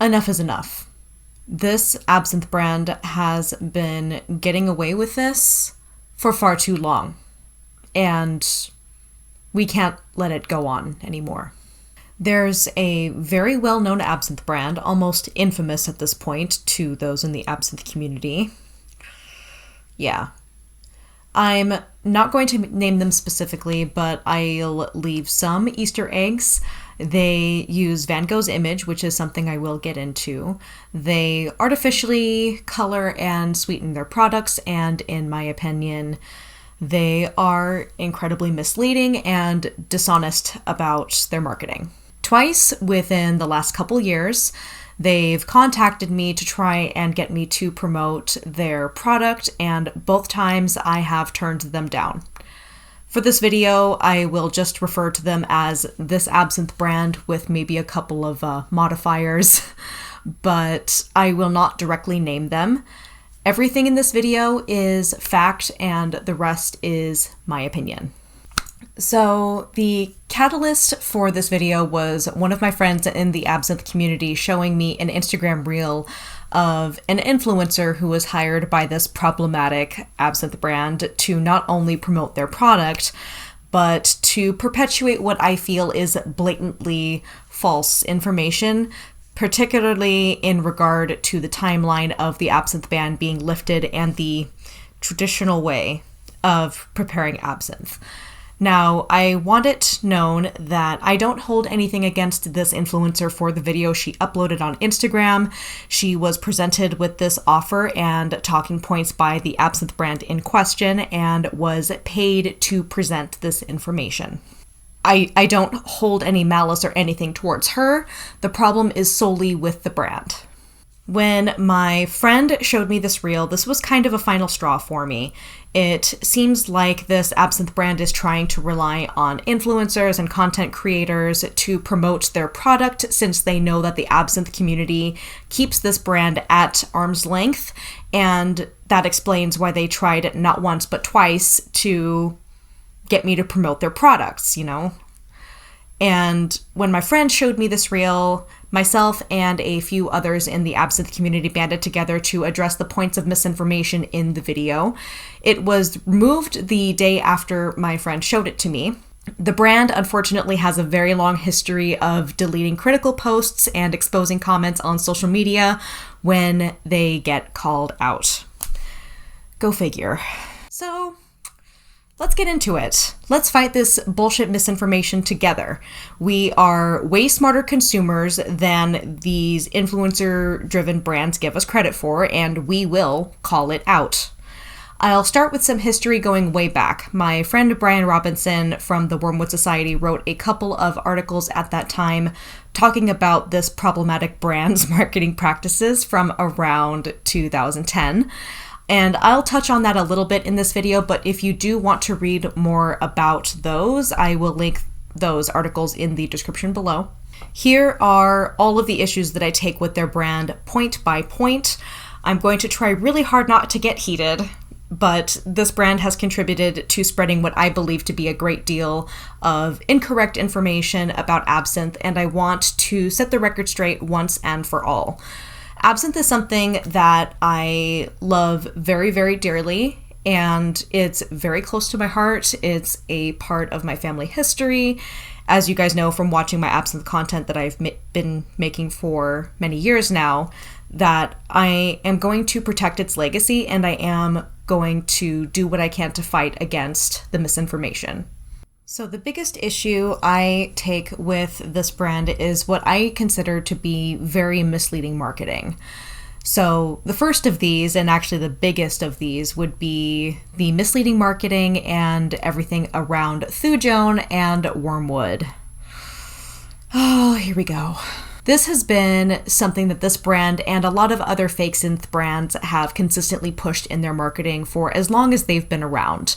enough is enough. This Absinthe brand has been getting away with this for far too long, and we can't let it go on anymore. There's a very well-known Absinthe brand, almost infamous at this point to those in the Absinthe community. Yeah. I'm not going to name them specifically, but I'll leave some Easter eggs. They use Van Gogh's image, which is something I will get into. They artificially color and sweeten their products, and in my opinion, they are incredibly misleading and dishonest about their marketing. Twice within the last couple years, they've contacted me to try and get me to promote their product, and both times I have turned them down. For this video, I will just refer to them as this Absinthe brand with maybe a couple of modifiers, but I will not directly name them. Everything in this video is fact, and the rest is my opinion. So the catalyst for this video was one of my friends in the Absinthe community showing me an Instagram reel of an influencer who was hired by this problematic Absinthe brand to not only promote their product, but to perpetuate what I feel is blatantly false information, particularly in regard to the timeline of the Absinthe ban being lifted and the traditional way of preparing absinthe. Now, I want it known that I don't hold anything against this influencer for the video she uploaded on Instagram. She was presented with this offer and talking points by the Absinthe brand in question and was paid to present this information. I don't hold any malice or anything towards her. The problem is solely with the brand. When my friend showed me this reel, this was kind of a final straw for me. It seems like this Absinthe brand is trying to rely on influencers and content creators to promote their product, since they know that the Absinthe community keeps this brand at arm's length, and that explains why they tried not once but twice to get me to promote their products, you know? And when my friend showed me this reel, myself and a few others in the Absinthe community banded together to address the points of misinformation in the video. It was removed the day after my friend showed it to me. The brand, unfortunately, has a very long history of deleting critical posts and exposing comments on social media when they get called out. Go figure. So, let's get into it. Let's fight this bullshit misinformation together. We are way smarter consumers than these influencer-driven brands give us credit for, and we will call it out. I'll start with some history going way back. My friend Brian Robinson from the Wormwood Society wrote a couple of articles at that time talking about this problematic brand's marketing practices from around 2010. And I'll touch on that a little bit in this video, but if you do want to read more about those, I will link those articles in the description below. Here are all of the issues that I take with their brand point by point. I'm going to try really hard not to get heated, but this brand has contributed to spreading what I believe to be a great deal of incorrect information about absinthe, and I want to set the record straight once and for all. Absinthe is something that I love very, very dearly, and it's very close to my heart. It's a part of my family history. As you guys know from watching my absinthe content that I've been making for many years now, that I am going to protect its legacy, and I am going to do what I can to fight against the misinformation. So the biggest issue I take with this brand is what I consider to be very misleading marketing. So the first of these, and actually the biggest of these, would be the misleading marketing and everything around Thujone and wormwood. Oh, here we go. This has been something that this brand and a lot of other fake synth brands have consistently pushed in their marketing for as long as they've been around.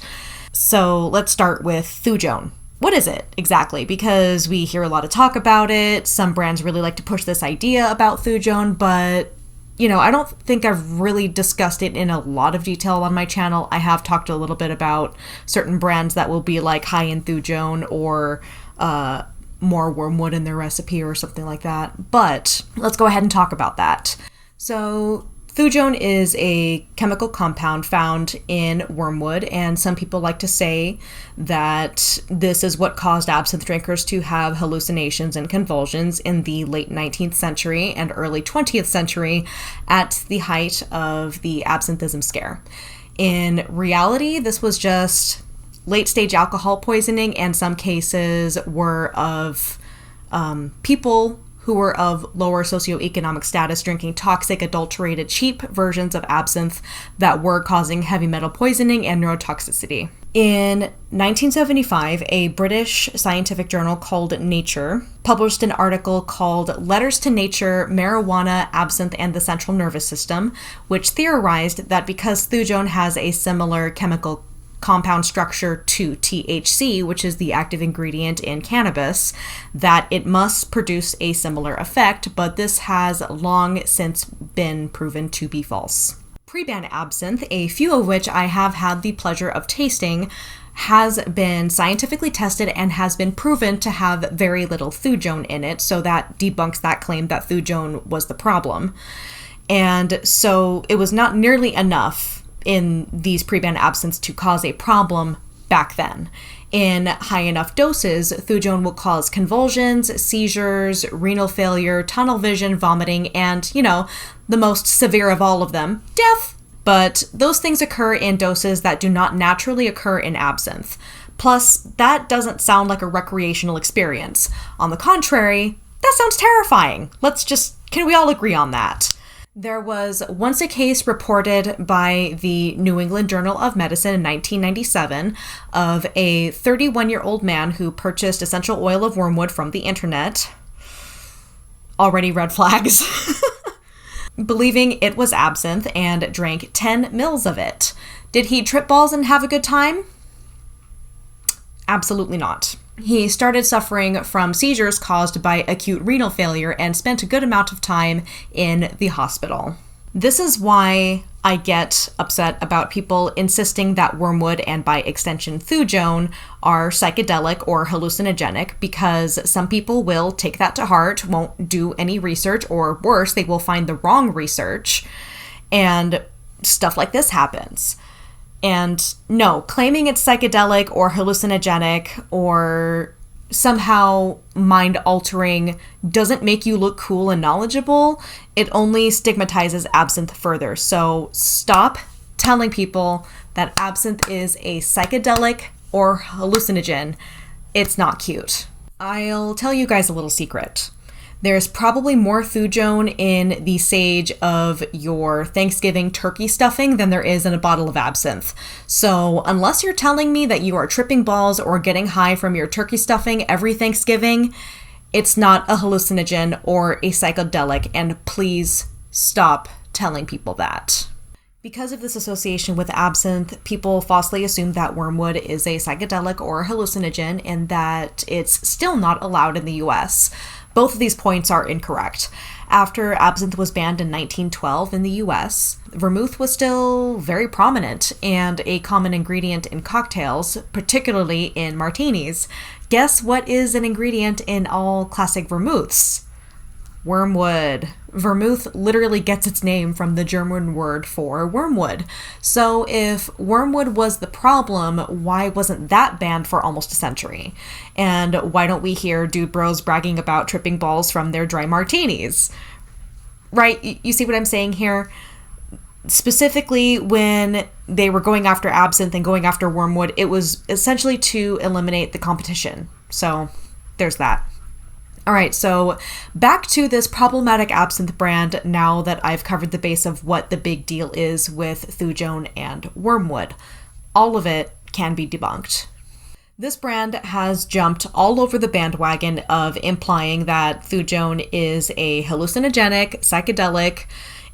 So let's start with Thujone. What is it exactly? Because we hear a lot of talk about it. Some brands really like to push this idea about Thujone, but I don't think I've really discussed it in a lot of detail on my channel. I have talked a little bit about certain brands that will be like high in Thujone or more wormwood in their recipe or something like that. But let's go ahead and talk about that. So Thujone is a chemical compound found in wormwood, and some people like to say that this is what caused absinthe drinkers to have hallucinations and convulsions in the late 19th century and early 20th century at the height of the absinthism scare. In reality, this was just late-stage alcohol poisoning, and some cases were of people who were of lower socioeconomic status drinking toxic, adulterated, cheap versions of absinthe that were causing heavy metal poisoning and neurotoxicity. In 1975, a British scientific journal called Nature published an article called Letters to Nature, Marijuana, Absinthe, and the Central Nervous System, which theorized that because Thujone has a similar chemical compound structure to THC, which is the active ingredient in cannabis, that it must produce a similar effect, but this has long since been proven to be false. Pre-ban absinthe, a few of which I have had the pleasure of tasting, has been scientifically tested and has been proven to have very little Thujone in it, so that debunks that claim that Thujone was the problem. And so it was not nearly enough in these pre-ban absinthes to cause a problem back then. In high enough doses, Thujone will cause convulsions, seizures, renal failure, tunnel vision, vomiting, and, the most severe of all of them, death. But those things occur in doses that do not naturally occur in absinthe. Plus, that doesn't sound like a recreational experience. On the contrary, that sounds terrifying. Can we all agree on that? There was once a case reported by the New England Journal of Medicine in 1997 of a 31-year-old man who purchased essential oil of wormwood from the internet. Already red flags. Believing it was absinthe and drank 10 mils of it. Did he trip balls and have a good time? Absolutely not. He started suffering from seizures caused by acute renal failure and spent a good amount of time in the hospital. This is why I get upset about people insisting that wormwood and by extension Thujone are psychedelic or hallucinogenic, because some people will take that to heart, won't do any research, or worse, they will find the wrong research, and stuff like this happens. And no, claiming it's psychedelic or hallucinogenic or somehow mind-altering doesn't make you look cool and knowledgeable. It only stigmatizes absinthe further. So stop telling people that absinthe is a psychedelic or hallucinogen. It's not cute. I'll tell you guys a little secret. There's probably more Thujone in the sage of your Thanksgiving turkey stuffing than there is in a bottle of absinthe. So unless you're telling me that you are tripping balls or getting high from your turkey stuffing every Thanksgiving, it's not a hallucinogen or a psychedelic, and please stop telling people that. Because of this association with absinthe, people falsely assume that wormwood is a psychedelic or hallucinogen and that it's still not allowed in the US. Both of these points are incorrect. After absinthe was banned in 1912 in the US, vermouth was still very prominent and a common ingredient in cocktails, particularly in martinis. Guess what is an ingredient in all classic vermouths? Wormwood. Vermouth literally gets its name from the German word for wormwood. So if wormwood was the problem, why wasn't that banned for almost a century? And why don't we hear dude bros bragging about tripping balls from their dry martinis? Right? You see what I'm saying here? Specifically, when they were going after absinthe and going after wormwood, it was essentially to eliminate the competition. So there's that. All right, so back to this problematic absinthe brand now that I've covered the base of what the big deal is with Thujone and wormwood. All of it can be debunked. This brand has jumped all over the bandwagon of implying that Thujone is a hallucinogenic, psychedelic,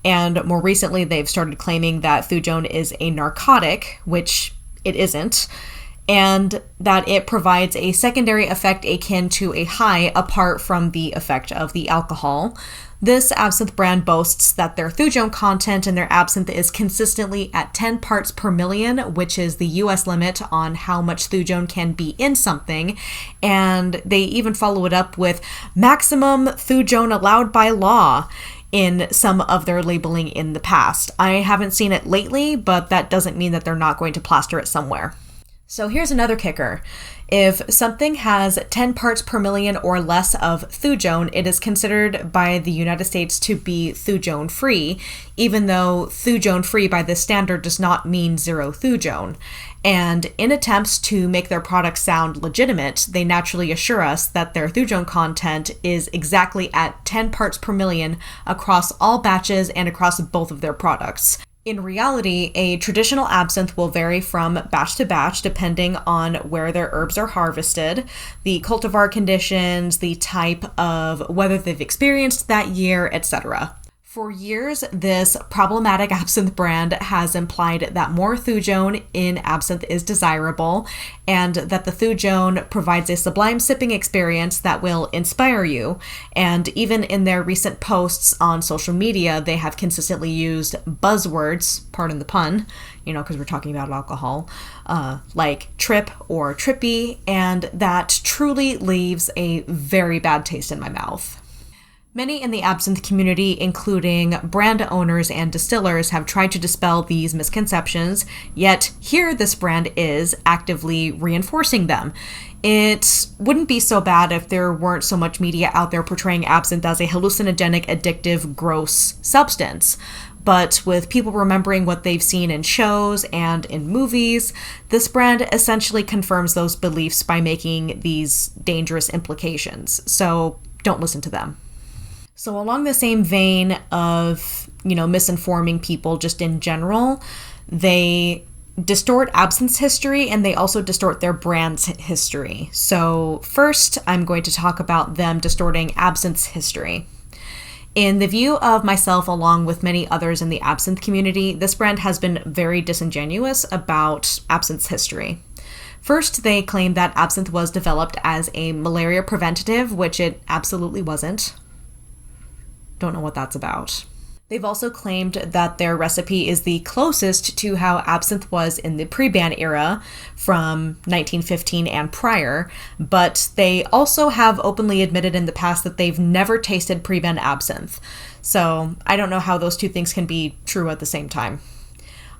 and more recently they've started claiming that Thujone is a narcotic, which it isn't, and that it provides a secondary effect akin to a high apart from the effect of the alcohol. This absinthe brand boasts that their Thujone content in their absinthe is consistently at 10 parts per million, which is the US limit on how much Thujone can be in something. And they even follow it up with maximum Thujone allowed by law in some of their labeling in the past. I haven't seen it lately, but that doesn't mean that they're not going to plaster it somewhere. So here's another kicker. If something has 10 parts per million or less of Thujone, it is considered by the United States to be Thujone free, even though Thujone free by this standard does not mean zero Thujone. And in attempts to make their products sound legitimate, they naturally assure us that their Thujone content is exactly at 10 parts per million across all batches and across both of their products. In reality, a traditional absinthe will vary from batch to batch depending on where their herbs are harvested, the cultivar conditions, the type of weather they've experienced that year, etc. For years, this problematic absinthe brand has implied that more Thujone in absinthe is desirable, and that the Thujone provides a sublime sipping experience that will inspire you. And even in their recent posts on social media, they have consistently used buzzwords, pardon the pun, because we're talking about alcohol, like trip or trippy, and that truly leaves a very bad taste in my mouth. Many in the absinthe community, including brand owners and distillers, have tried to dispel these misconceptions, yet here this brand is actively reinforcing them. It wouldn't be so bad if there weren't so much media out there portraying absinthe as a hallucinogenic, addictive, gross substance. But with people remembering what they've seen in shows and in movies, this brand essentially confirms those beliefs by making these dangerous implications. So don't listen to them. So along the same vein of, misinforming people just in general, they distort absinthe's history and they also distort their brand's history. So first, I'm going to talk about them distorting absinthe's history. In the view of myself, along with many others in the absinthe community, this brand has been very disingenuous about absinthe's history. First, they claim that absinthe was developed as a malaria preventative, which it absolutely wasn't. Don't know what that's about. They've also claimed that their recipe is the closest to how absinthe was in the pre-ban era from 1915 and prior, but they also have openly admitted in the past that they've never tasted pre-ban absinthe. So I don't know how those two things can be true at the same time.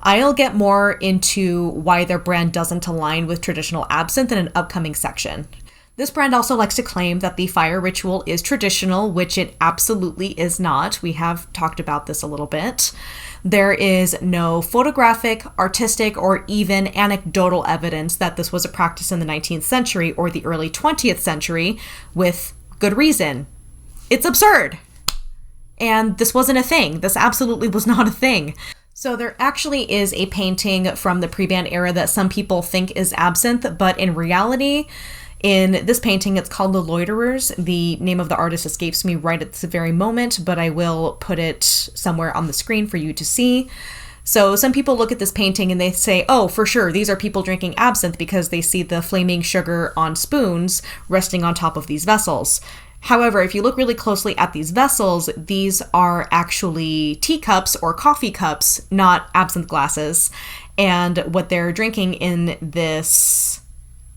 I'll get more into why their brand doesn't align with traditional absinthe in an upcoming section. This brand also likes to claim that the fire ritual is traditional, which it absolutely is not. We have talked about this a little bit. There is no photographic, artistic, or even anecdotal evidence that this was a practice in the 19th century or the early 20th century, with good reason. It's absurd! And this wasn't a thing. This absolutely was not a thing. So there actually is a painting from the pre-ban era that some people think is absinthe, but in reality, in this painting, it's called The Loiterers. The name of the artist escapes me right at this very moment, but I will put it somewhere on the screen for you to see. So some people look at this painting and they say, oh, for sure, these are people drinking absinthe because they see the flaming sugar on spoons resting on top of these vessels. However, if you look really closely at these vessels, these are actually teacups or coffee cups, not absinthe glasses. And what they're drinking in this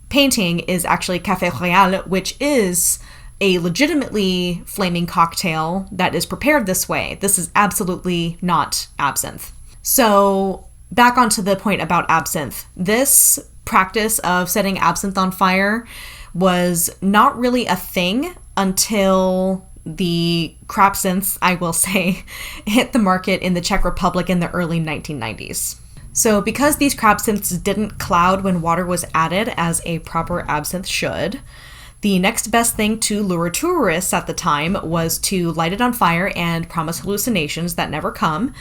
painting is actually Café Royal, which is a legitimately flaming cocktail that is prepared this way. This is absolutely not absinthe. So back onto the point about absinthe. This practice of setting absinthe on fire was not really a thing until the crapsinthe, I will say, hit the market in the Czech Republic in the early 1990s. So because these crapsinthes didn't cloud when water was added as a proper absinthe should, the next best thing to lure tourists at the time was to light it on fire and promise hallucinations that never come.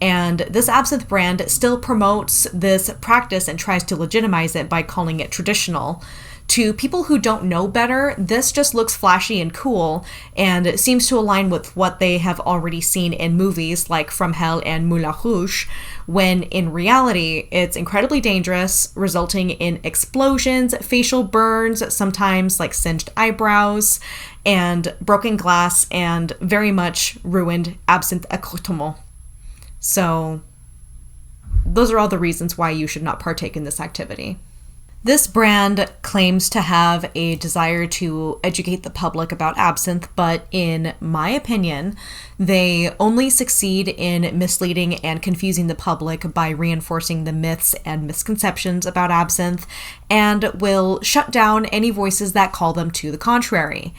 And this absinthe brand still promotes this practice and tries to legitimize it by calling it traditional, To people who don't know better, this just looks flashy and cool, and it seems to align with what they have already seen in movies like From Hell and Moulin Rouge, when in reality, it's incredibly dangerous, resulting in explosions, facial burns, sometimes like singed eyebrows, and broken glass, and very much ruined absinthe accoutrement. So, those are all the reasons why you should not partake in this activity. This brand claims to have a desire to educate the public about absinthe, but in my opinion, they only succeed in misleading and confusing the public by reinforcing the myths and misconceptions about absinthe, and will shut down any voices that call them to the contrary.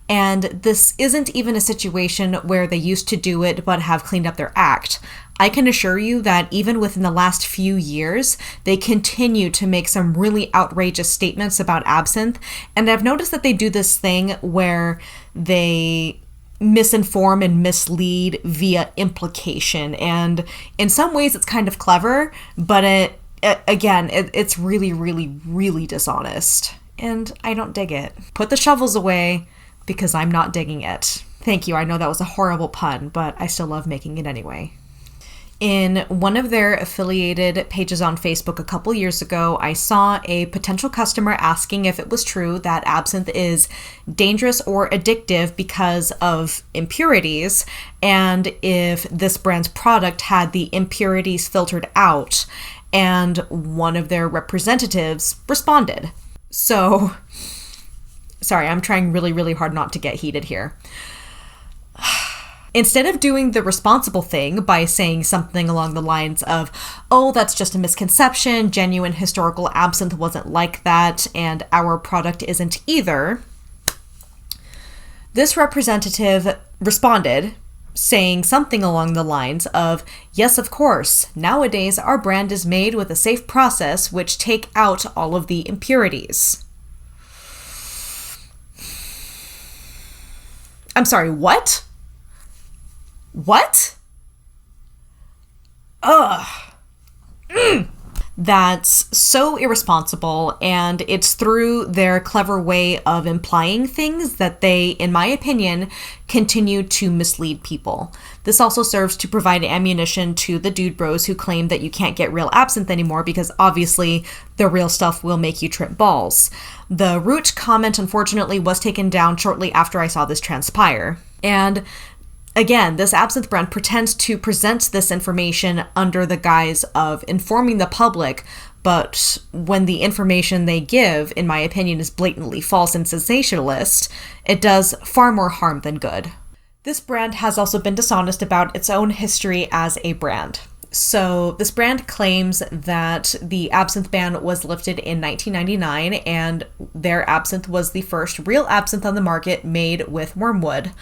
And this isn't even a situation where they used to do it but have cleaned up their act. I can assure you that even within the last few years, they continue to make some really outrageous statements about absinthe. And I've noticed that they do this thing where they misinform and mislead via implication. And in some ways, it's kind of clever, but it's really, really, really dishonest. And I don't dig it. Put the shovels away, because I'm not digging it. Thank you, I know that was a horrible pun, but I still love making it anyway. In one of their affiliated pages on Facebook a couple years ago, I saw a potential customer asking if it was true that absinthe is dangerous or addictive because of impurities, and if this brand's product had the impurities filtered out, and one of their representatives responded. So, sorry, I'm trying really, really hard not to get heated here. Instead of doing the responsible thing by saying something along the lines of, oh, that's just a misconception, genuine historical absinthe wasn't like that, and our product isn't either, this representative responded, saying something along the lines of, yes, of course, nowadays our brand is made with a safe process which take out all of the impurities. I'm sorry, what? What? Ugh. That's so irresponsible, and it's through their clever way of implying things that they, in my opinion, continue to mislead people. This also serves to provide ammunition to the dude bros who claim that you can't get real absinthe anymore because obviously the real stuff will make you trip balls. The root comment, unfortunately, was taken down shortly after I saw this transpire. And again, this absinthe brand pretends to present this information under the guise of informing the public, but when the information they give, in my opinion, is blatantly false and sensationalist, it does far more harm than good. This brand has also been dishonest about its own history as a brand. So this brand claims that the absinthe ban was lifted in 1999, and their absinthe was the first real absinthe on the market made with wormwood.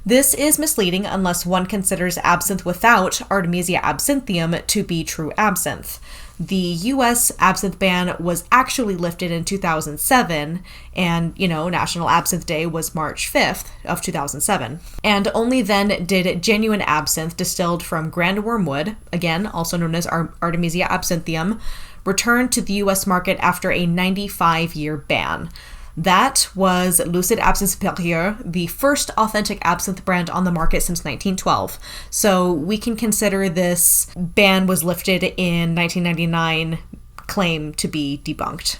This is misleading unless one considers absinthe without Artemisia absinthium to be true absinthe. The US absinthe ban was actually lifted in 2007, and, National Absinthe Day was March 5th of 2007. And only then did genuine absinthe distilled from grand wormwood, again, also known as Artemisia absinthium, return to the US market after a 95-year ban. That was Lucid Absinthe Supérieure, the first authentic absinthe brand on the market since 1912. So we can consider this ban was lifted in 1999 claim to be debunked.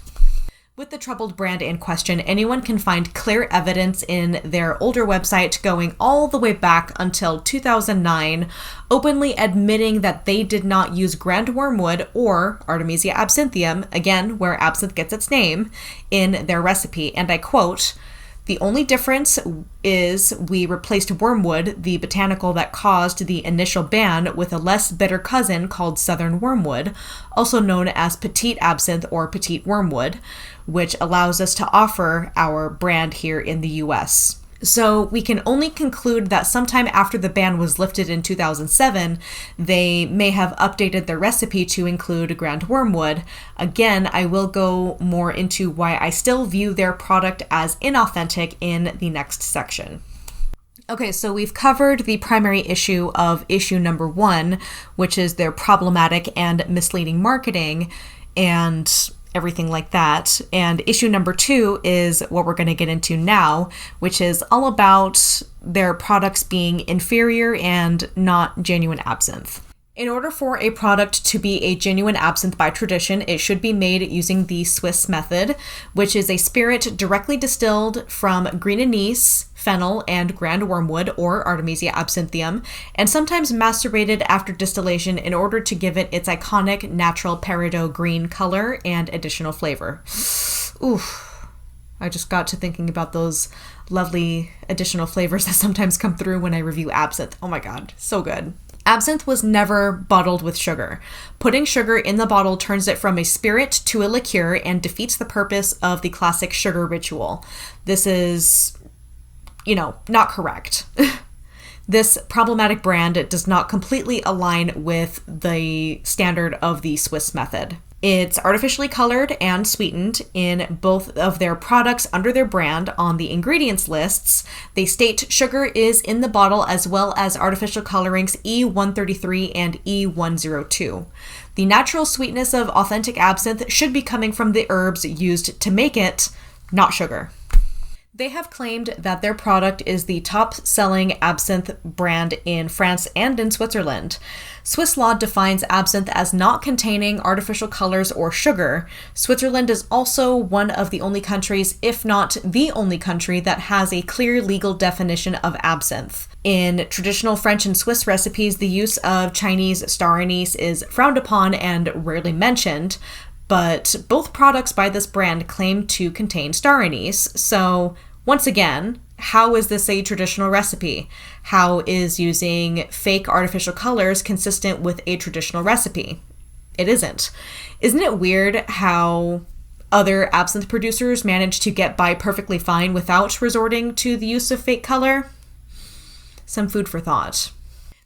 With the troubled brand in question, anyone can find clear evidence in their older website going all the way back until 2009, openly admitting that they did not use grand wormwood or Artemisia absinthium, again, where absinthe gets its name, in their recipe. And I quote, "The only difference is we replaced wormwood, the botanical that caused the initial ban, with a less bitter cousin called southern wormwood, also known as petite absinthe or petite wormwood, which allows us to offer our brand here in the US. So we can only conclude that sometime after the ban was lifted in 2007, they may have updated their recipe to include grand wormwood. Again, I will go more into why I still view their product as inauthentic in the next section. Okay, so we've covered the primary issue of issue number 1, which is their problematic and misleading marketing. And everything like that. And issue number 2 is what we're going to get into now, which is all about their products being inferior and not genuine absinthe. In order for a product to be a genuine absinthe by tradition, it should be made using the Swiss method, which is a spirit directly distilled from green anise, fennel, and grand wormwood, or Artemisia absinthium, and sometimes macerated after distillation in order to give it its iconic natural peridot green color and additional flavor. Oof. I just got to thinking about those lovely additional flavors that sometimes come through when I review absinthe. Oh my god, so good. Absinthe was never bottled with sugar. Putting sugar in the bottle turns it from a spirit to a liqueur and defeats the purpose of the classic sugar ritual. This is, not correct. This problematic brand does not completely align with the standard of the Swiss method. It's artificially colored and sweetened in both of their products under their brand. On the ingredients lists, they state sugar is in the bottle as well as artificial colorings E133 and E102. The natural sweetness of authentic absinthe should be coming from the herbs used to make it, not sugar. They have claimed that their product is the top-selling absinthe brand in France and in Switzerland. Swiss law defines absinthe as not containing artificial colors or sugar. Switzerland is also one of the only countries, if not the only country, that has a clear legal definition of absinthe. In traditional French and Swiss recipes, the use of Chinese star anise is frowned upon and rarely mentioned, but both products by this brand claim to contain star anise. So, once again, how is this a traditional recipe? How is using fake artificial colors consistent with a traditional recipe? It isn't. Isn't it weird how other absinthe producers manage to get by perfectly fine without resorting to the use of fake color? Some food for thought.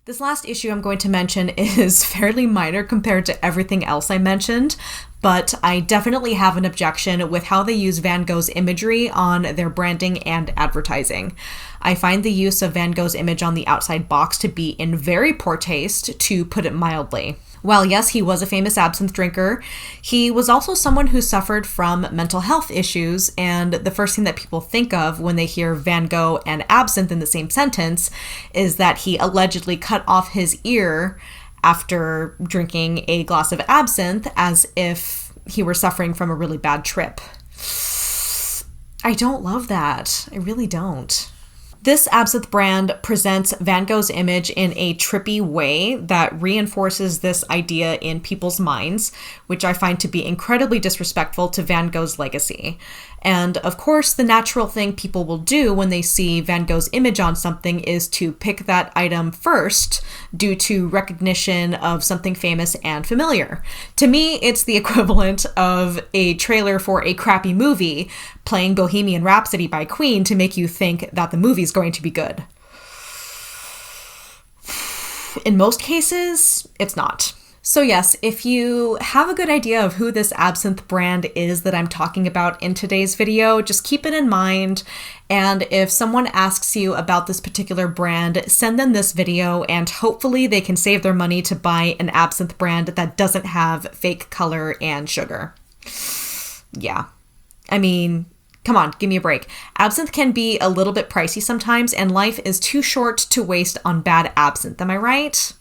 This last issue I'm going to mention is fairly minor compared to everything else I mentioned, but I definitely have an objection with how they use Van Gogh's imagery on their branding and advertising. I find the use of Van Gogh's image on the outside box to be in very poor taste, to put it mildly. While yes, he was a famous absinthe drinker, he was also someone who suffered from mental health issues, and the first thing that people think of when they hear Van Gogh and absinthe in the same sentence is that he allegedly cut off his ear after drinking a glass of absinthe, as if he were suffering from a really bad trip. I don't love that. I really don't. This absinthe brand presents Van Gogh's image in a trippy way that reinforces this idea in people's minds, which I find to be incredibly disrespectful to Van Gogh's legacy. And of course, the natural thing people will do when they see Van Gogh's image on something is to pick that item first due to recognition of something famous and familiar. To me, it's the equivalent of a trailer for a crappy movie playing Bohemian Rhapsody by Queen to make you think that the movie's going to be good. In most cases, it's not. So yes, if you have a good idea of who this absinthe brand is that I'm talking about in today's video, just keep it in mind. And if someone asks you about this particular brand, send them this video and hopefully they can save their money to buy an absinthe brand that doesn't have fake color and sugar. Yeah. I mean, come on, give me a break. Absinthe can be a little bit pricey sometimes, and life is too short to waste on bad absinthe. Am I right?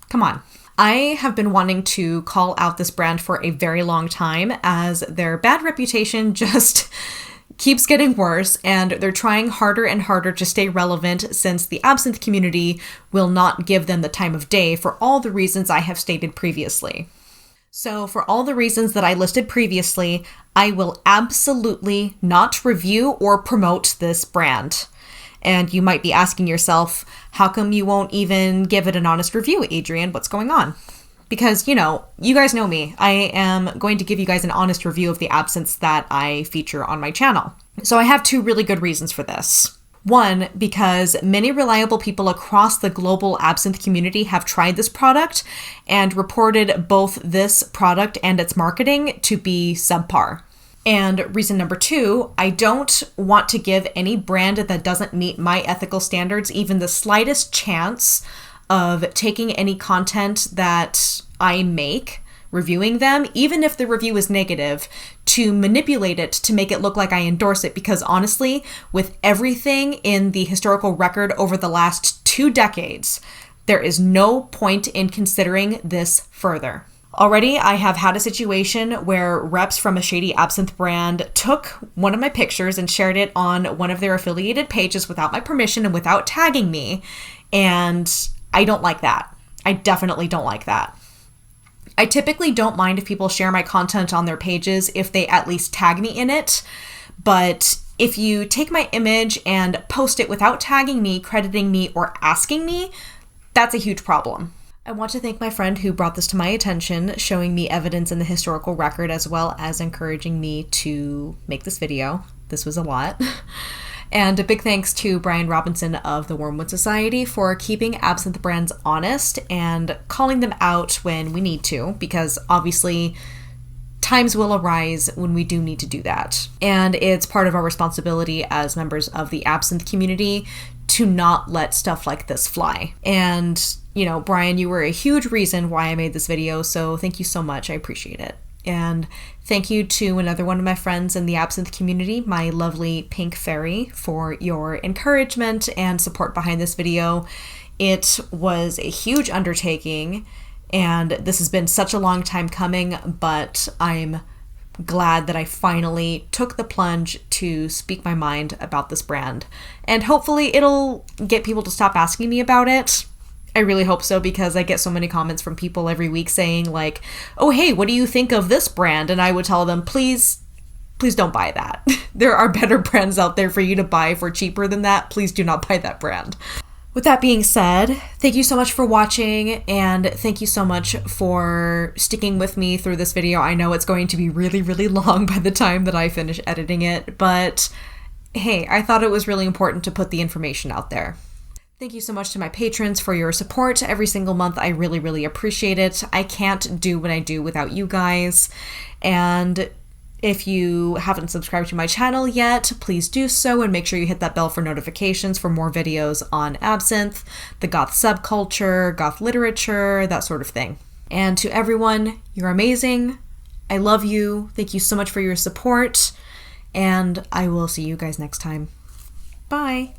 Come on. I have been wanting to call out this brand for a very long time, as their bad reputation just keeps getting worse, and they're trying harder and harder to stay relevant since the absinthe community will not give them the time of day for all the reasons I have stated previously. So for all the reasons that I listed previously, I will absolutely not review or promote this brand. And you might be asking yourself, how come you won't even give it an honest review, Adrian? What's going on? Because, you guys know me. I am going to give you guys an honest review of the absinthes that I feature on my channel. So I have two really good reasons for this. One, because many reliable people across the global absinthe community have tried this product and reported both this product and its marketing to be subpar. And reason number two, I don't want to give any brand that doesn't meet my ethical standards even the slightest chance of taking any content that I make reviewing them, even if the review is negative, to manipulate it to make it look like I endorse it, because honestly, with everything in the historical record over the last 2 decades, there is no point in considering this further. Already, I have had a situation where reps from a shady absinthe brand took one of my pictures and shared it on one of their affiliated pages without my permission and without tagging me, and I don't like that. I definitely don't like that. I typically don't mind if people share my content on their pages if they at least tag me in it, but if you take my image and post it without tagging me, crediting me, or asking me, that's a huge problem. I want to thank my friend who brought this to my attention, showing me evidence in the historical record as well as encouraging me to make this video. This was a lot. And a big thanks to Brian Robinson of the Wormwood Society for keeping absinthe brands honest and calling them out when we need to, because obviously times will arise when we do need to do that. And it's part of our responsibility as members of the absinthe community to not let stuff like this fly. And, you know, Brian, you were a huge reason why I made this video, so thank you so much. I appreciate it. And thank you to another one of my friends in the absinthe community, my lovely Pink Fairy, for your encouragement and support behind this video. It was a huge undertaking, and this has been such a long time coming, but I'm glad that I finally took the plunge to speak my mind about this brand. And hopefully it'll get people to stop asking me about it. I really hope so, because I get so many comments from people every week saying like, oh, hey, what do you think of this brand? And I would tell them, please don't buy that. There are better brands out there for you to buy for cheaper than that. Please do not buy that brand. With that being said, thank you so much for watching, and thank you so much for sticking with me through this video. I know it's going to be really, really long by the time that I finish editing it, but hey, I thought it was really important to put the information out there. Thank you so much to my patrons for your support every single month. I really, really appreciate it. I can't do what I do without you guys. And if you haven't subscribed to my channel yet, please do so, and make sure you hit that bell for notifications for more videos on absinthe, the goth subculture, goth literature, that sort of thing. And to everyone, you're amazing. I love you. Thank you so much for your support, and I will see you guys next time. Bye.